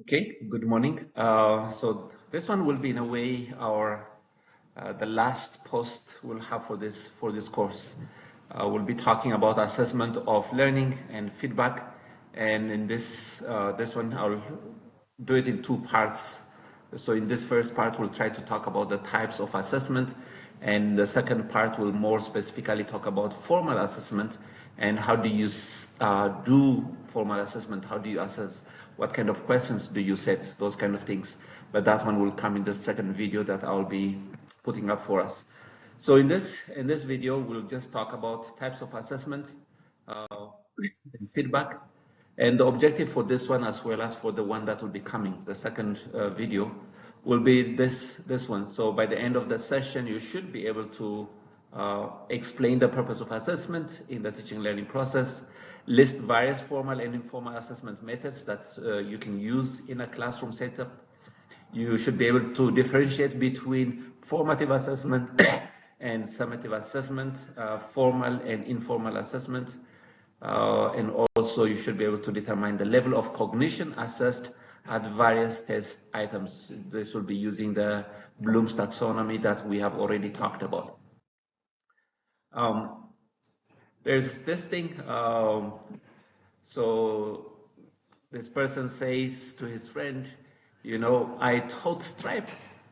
Okay, good morning. So this one will be in a way our the last post we'll have for this course. We'll be talking about assessment of learning and feedback, and in this one I'll do it in two parts. So in this first part we'll try to talk about the types of assessment, and the second part will more specifically talk about formal assessment and how do you do formal assessment, how do you assess, what kind of questions do you set, those kind of things. But that one will come in the second video that I'll be putting up for us. So in this video, we'll just talk about types of assessment and feedback. And the objective for this one, as well as for the one that will be coming, the second video, will be this one. So by the end of the session, you should be able to explain the purpose of assessment in the teaching learning process, list various formal and informal assessment methods that you can use in a classroom setup. You should be able to differentiate between formative assessment and summative assessment, formal and informal assessment, and also you should be able to determine the level of cognition assessed at various test items. This will be using the Bloom's taxonomy that we have already talked about. There's this thing, so this person says to his friend, you know, I taught Stripe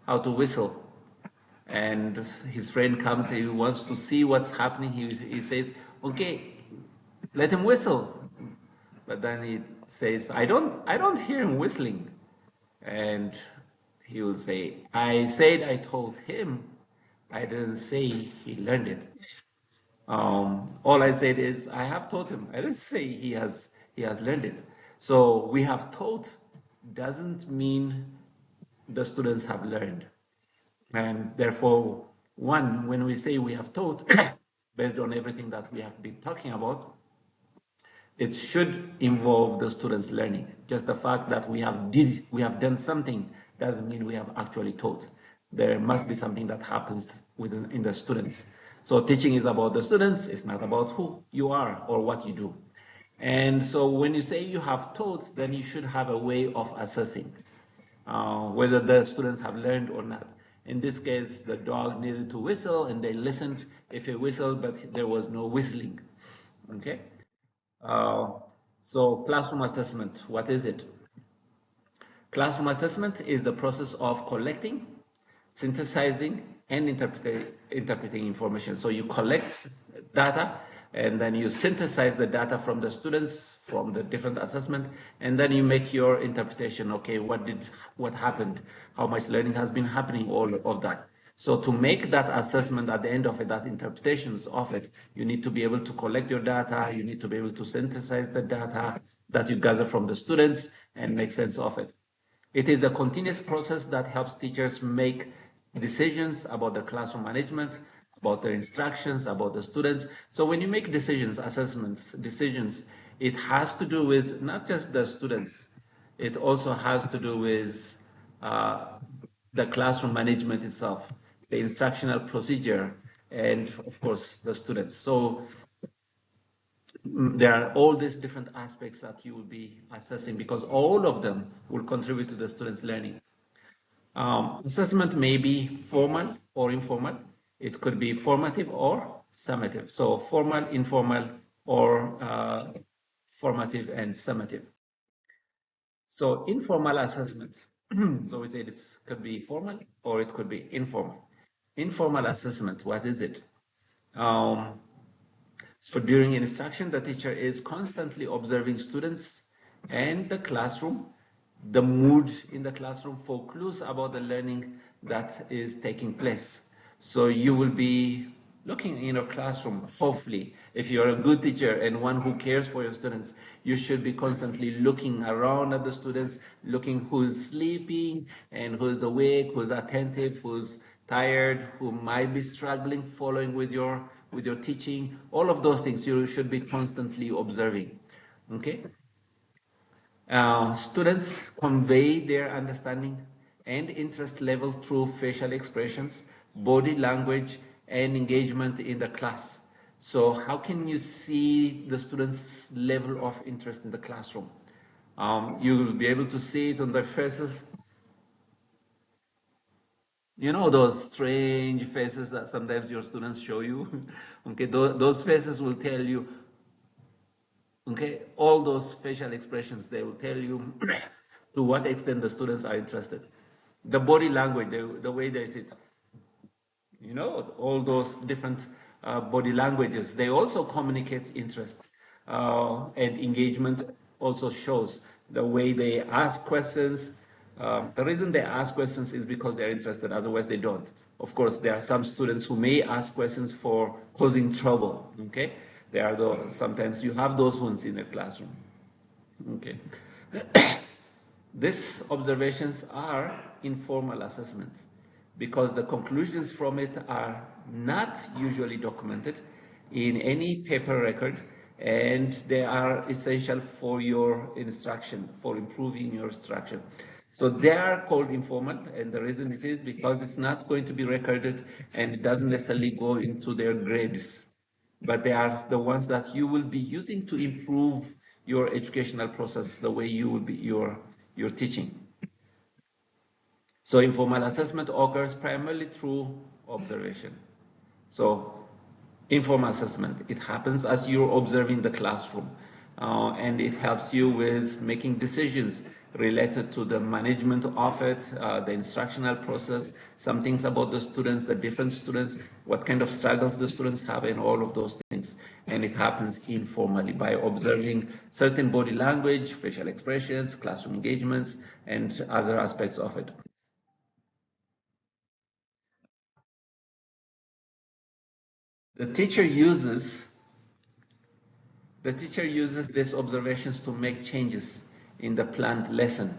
how to whistle. And his friend comes, he wants to see what's happening. He says, okay, let him whistle. But then he says, I don't hear him whistling. And he will say, I said I told him, I didn't say he learned it. All I said is I have taught him. I didn't say he has learned it. So we have taught doesn't mean the students have learned. And therefore, when we say we have taught, based on everything that we have been talking about, it should involve the students learning. Just the fact that we have done something doesn't mean we have actually taught. There must be something that happens in the students. So teaching is about the students, it's not about who you are or what you do. And so when you say you have taught, then you should have a way of assessing whether the students have learned or not. In this case, the dog needed to whistle and they listened if he whistled, but there was no whistling. Okay? So classroom assessment, what is it? Classroom assessment is the process of collecting, synthesizing, and interpreting information. So you collect data and then you synthesize the data from the students, from the different assessment, and then you make your interpretation. Okay, what happened? How much learning has been happening? All of that. So to make that assessment at the end of it, that interpretations of it, you need to be able to collect your data, you need to be able to synthesize the data that you gather from the students and make sense of it. It is a continuous process that helps teachers make decisions about the classroom management, about their instructions, about the students. So when you make decisions, assessments, decisions, it has to do with not just the students, it also has to do with the classroom management itself, the instructional procedure, and of course the students. So there are all these different aspects that you will be assessing because all of them will contribute to the students' learning. Assessment may be formal or informal. It could be formative or summative. So formal, informal, or formative and summative. So informal assessment. So we say this could be formal or it could be informal. Informal assessment, what is it? So during instruction, the teacher is constantly observing students and the classroom, the mood in the classroom for clues about the learning that is taking place. So you will be looking in your classroom, hopefully, if you're a good teacher and one who cares for your students, you should be constantly looking around at the students, looking who's sleeping and who's awake, who's attentive, who's tired, who might be struggling following with your teaching. All of those things you should be constantly observing. Okay? Students convey their understanding and interest level through facial expressions, body language, and engagement in the class. So how can you see the students' level of interest in the classroom? You will be able to see it on their faces. You know those strange faces that sometimes your students show you? Okay, those faces will tell you, okay, all those facial expressions, they will tell you to what extent the students are interested. The body language, the way they sit, you know, all those different body languages, they also communicate interest, and engagement also shows the way they ask questions. The reason they ask questions is because they're interested, otherwise they don't. Of course, there are some students who may ask questions for causing trouble, okay? There are those, sometimes you have those ones in the classroom, okay? These observations are informal assessment because the conclusions from it are not usually documented in any paper record, and they are essential for your instruction, for improving your instruction. So they are called informal, and the reason it is because it's not going to be recorded and it doesn't necessarily go into their grades, but they are the ones that you will be using to improve your educational process, the way you will be your teaching. So informal assessment occurs primarily through observation. So informal assessment, it happens as you're observing the classroom, and it helps you with making decisions related to the management of it, the instructional process, some things about the students, the different students, what kind of struggles the students have, and all of those things. And it happens informally by observing certain body language, facial expressions, classroom engagements, and other aspects of it. The teacher uses The teacher uses these observations to make changes in the planned lesson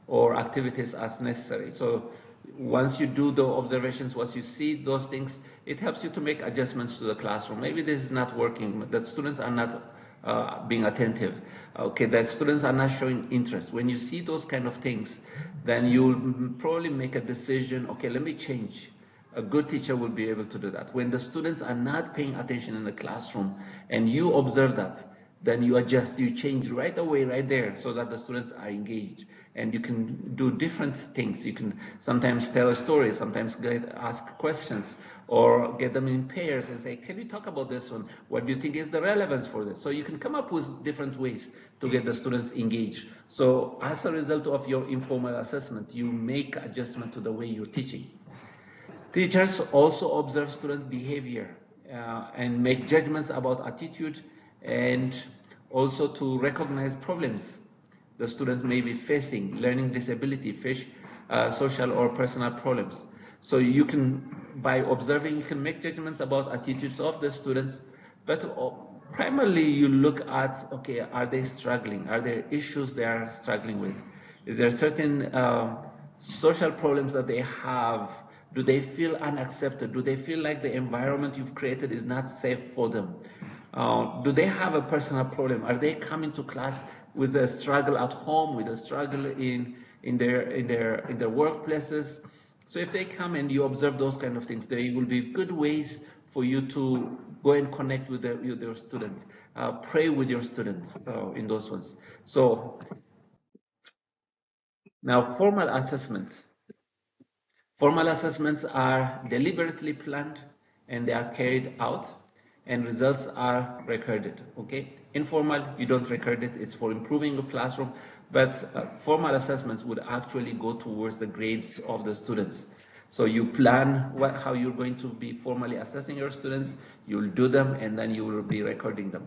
or activities as necessary. So once you do the observations, once you see those things, it helps you to make adjustments to the classroom. Maybe this is not working, the students are not being attentive. Okay, the students are not showing interest. When you see those kind of things, then you'll probably make a decision, okay, let me change. A good teacher will be able to do that. When the students are not paying attention in the classroom and you observe that, then you adjust, you change right away, right there, so that the students are engaged. And you can do different things. You can sometimes tell a story, sometimes ask questions, or get them in pairs and say, can we talk about this one? What do you think is the relevance for this? So you can come up with different ways to get the students engaged. So as a result of your informal assessment, you make adjustment to the way you're teaching. Teachers also observe student behavior and make judgments about attitude, and also to recognize problems the students may be facing, learning disability, social or personal problems. So you can, by observing, you can make judgments about attitudes of the students, but primarily you look at, okay, are they struggling? Are there issues they are struggling with? Is there certain social problems that they have? Do they feel unaccepted? Do they feel like the environment you've created is not safe for them? Do they have a personal problem? Are they coming to class with a struggle at home, with a struggle in their workplaces? So if they come and you observe those kind of things, they will be good ways for you to go and connect with your students, pray with your students in those ones. So now formal assessment. Formal assessments are deliberately planned and they are carried out, and results are recorded. Okay, informal, you don't record it, it's for improving the classroom, but formal assessments would actually go towards the grades of the students. So you plan how you're going to be formally assessing your students, you'll do them, and then you will be recording them.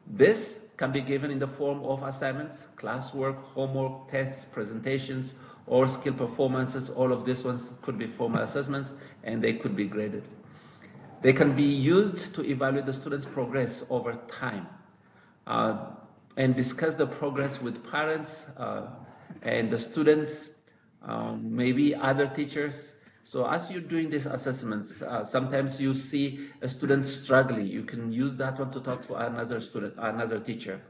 This can be given in the form of assignments, classwork, homework, tests, presentations, or skill performances. All of these ones could be formal assessments, and they could be graded. They can be used to evaluate the students' progress over time and discuss the progress with parents and the students, maybe other teachers. So as you're doing these assessments, sometimes you see a student struggling. You can use that one to talk to another student, another teacher.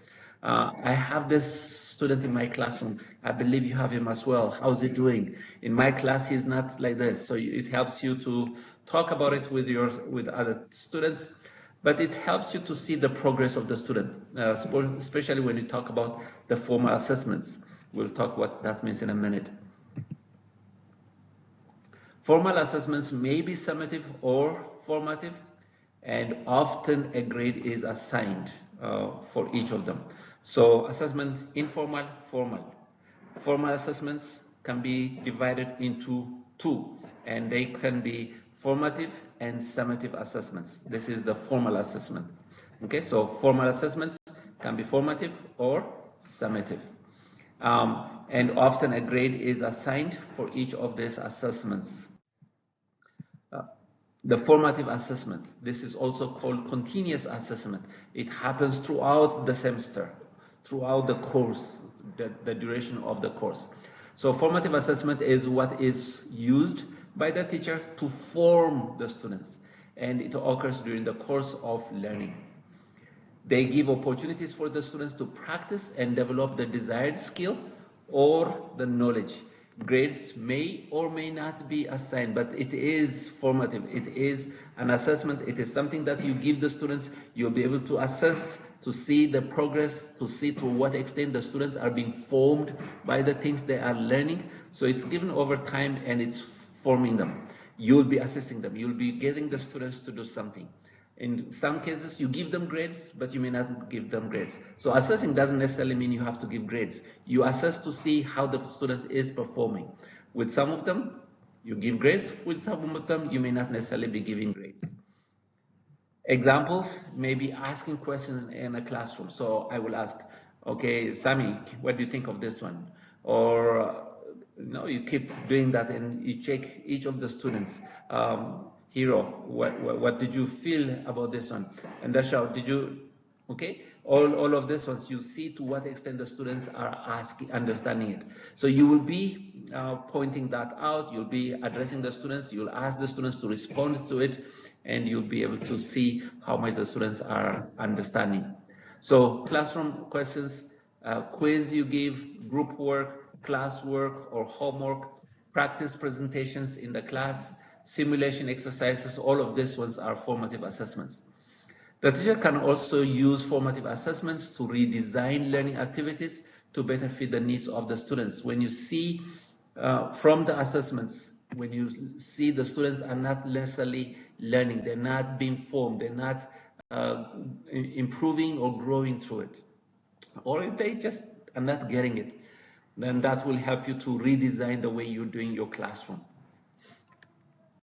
I have this student in my classroom. I believe you have him as well. How's he doing? In my class, he's not like this. So it helps you to talk about it with other students. but it helps you to see the progress of the student, especially when you talk about the formal assessments. We'll talk what that means in a minute. Formal assessments may be summative or formative, and often a grade is assigned for each of them. So assessment, informal, formal. Formal assessments can be divided into two, and they can be formative and summative assessments. This is the formal assessment. Okay, so formal assessments can be formative or summative. And often a grade is assigned for each of these assessments. The formative assessment, this is also called continuous assessment. It happens throughout the semester, throughout the course, the duration of the course. So formative assessment is what is used by the teacher to form the students, and it occurs during the course of learning. They give opportunities for the students to practice and develop the desired skill or the knowledge. Grades may or may not be assigned, but it is formative. It is an assessment. It is something that you give the students. You'll be able to assess, to see the progress, to see to what extent the students are being formed by the things they are learning. So it's given over time and it's forming them. You'll be assessing them. You'll be getting the students to do something. In some cases, you give them grades, but you may not give them grades. So assessing doesn't necessarily mean you have to give grades. You assess to see how the student is performing. With some of them, you give grades. With some of them, you may not necessarily be giving grades. Examples may be asking questions in a classroom. So I will ask, okay, Sami, what do you think of this one? Or you keep doing that and you check each of the students. Hero, what did you feel about this one? And Dasha, did you, okay? All of these ones, you see to what extent the students are understanding it. So you will be pointing that out, you'll be addressing the students, you'll ask the students to respond to it, and you'll be able to see how much the students are understanding. So classroom questions, quiz you give, group work, class work or homework, practice presentations in the class, simulation exercises, all of these ones are formative assessments. The teacher can also use formative assessments to redesign learning activities to better fit the needs of the students. When you see from the assessments, when you see the students are not necessarily learning, they're not being formed, they're not improving or growing through it, or if they are not getting it, then that will help you to redesign the way you're doing your classroom.